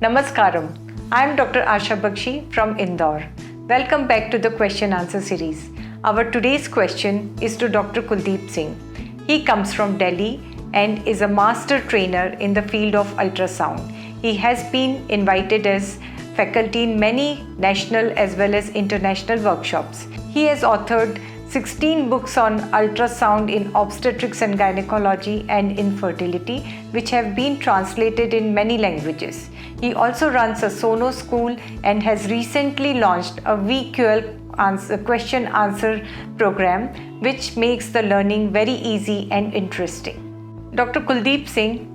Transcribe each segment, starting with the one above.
Namaskaram. I am Dr. Asha Bakshi from Indore. Welcome back to the question answer series. Our today's question is to Dr. Kuldeep Singh. He comes from Delhi and is a master trainer in the field of ultrasound. He has been invited as faculty in many national as well as international workshops. He has authored 16 books on ultrasound in obstetrics and gynecology and infertility, which have been translated in many languages. He also runs a Sono school and has recently launched a VQL question answer program, which makes the learning very easy and interesting. Dr. Kuldeep Singh,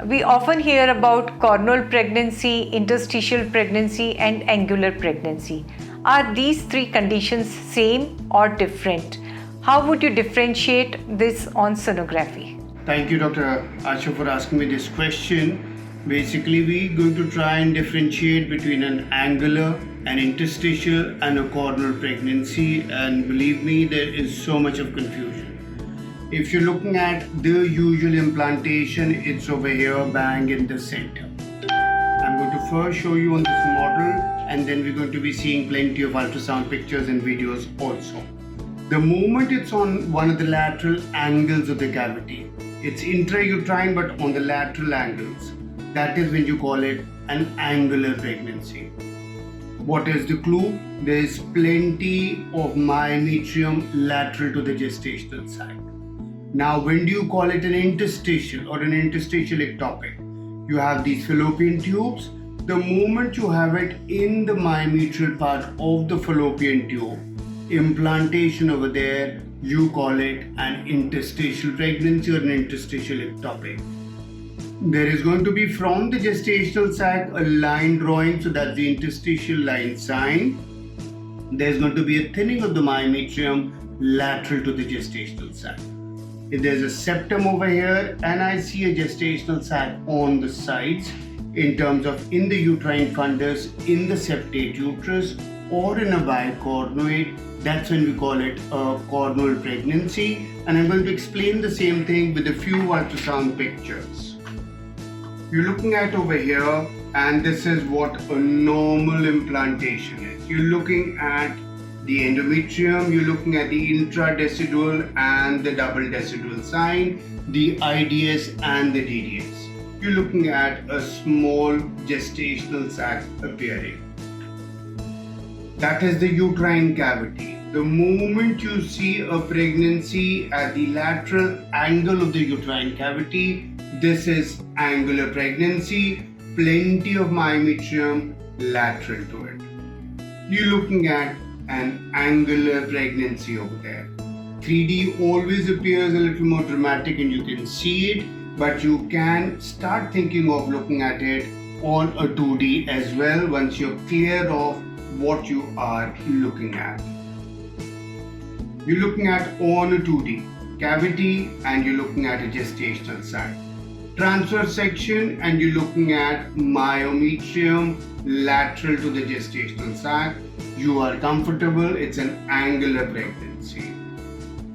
we often hear about corneal pregnancy, interstitial pregnancy, and angular pregnancy. Are these three conditions same or different? How would you differentiate this on sonography? Thank you, Dr. Asha, for asking me this question. Basically, we're going to try and differentiate between an angular, an interstitial, and a corneal pregnancy. And believe me, there is so much of confusion. If you're looking at the usual implantation, it's over here, bang in the center. I'm going to first show you on this model, and then we're going to be seeing plenty of ultrasound pictures and videos also. The moment it's on one of the lateral angles of the cavity, it's intrauterine but on the lateral angles. That is when you call it an angular pregnancy. What is the clue? There is plenty of myometrium lateral to the gestational side. Now, when do you call it an interstitial or an interstitial ectopic? You have these fallopian tubes. The moment you have it in the myometrial part of the fallopian tube, implantation over there, you call it an interstitial pregnancy or an interstitial ectopic. There is going to be from the gestational sac a line drawing, so that's the interstitial line sign. There's going to be a thinning of the myometrium lateral to the gestational sac. If there's a septum over here and I see a gestational sac on the sides in terms of in the uterine fundus, in the septate uterus, or in a bicornuate, that's when we call it a corneal pregnancy. And I'm going to explain the same thing with a few ultrasound pictures. You're looking at over here, and this is what a normal implantation is. You're looking at the endometrium, you're looking at the intradecidual and the double decidual sign, the IDS and the DDS. You're looking at a small gestational sac appearing. That is the uterine cavity. The moment you see a pregnancy at the lateral angle of the uterine cavity, this is angular pregnancy, plenty of myometrium lateral to it. You're looking at an angular pregnancy over there. 3D always appears a little more dramatic and you can see it, but you can start thinking of looking at it on a 2D as well once you're clear of what you are looking at. You're looking at on a 2D cavity and you're looking at a gestational sac. Transverse section and you're looking at myometrium lateral to the gestational sac. You are comfortable, it's an angular pregnancy.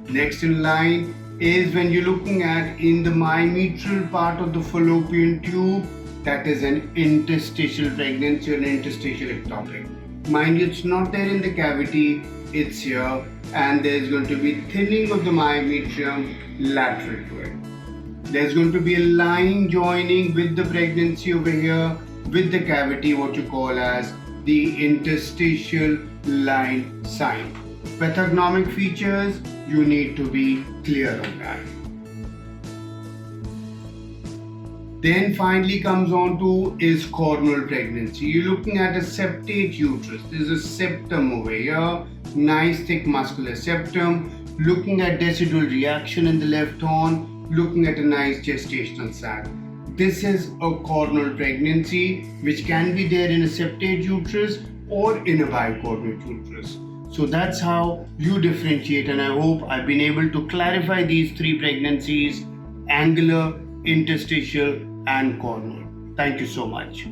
Next in line is when you're looking at in the myometrial part of the fallopian tube, that is an interstitial pregnancy or an interstitial ectopic. Mind you, it's not there in the cavity, it's here, and there's going to be thinning of the myometrium lateral to it. There's going to be a line joining with the pregnancy over here with the cavity, what you call as the interstitial line sign. Pathognomic features, you need to be clear on that. Then finally comes on to is corneal pregnancy. You're looking at a septate uterus. There's a septum over here, nice thick muscular septum, looking at decidual reaction in the left horn, looking at a nice gestational sac. This is a corneal pregnancy which can be there in a septate uterus or in a bicornuate uterus. So that's how you differentiate, and I hope I've been able to clarify these three pregnancies: angular, interstitial and corneal. Thank you so much.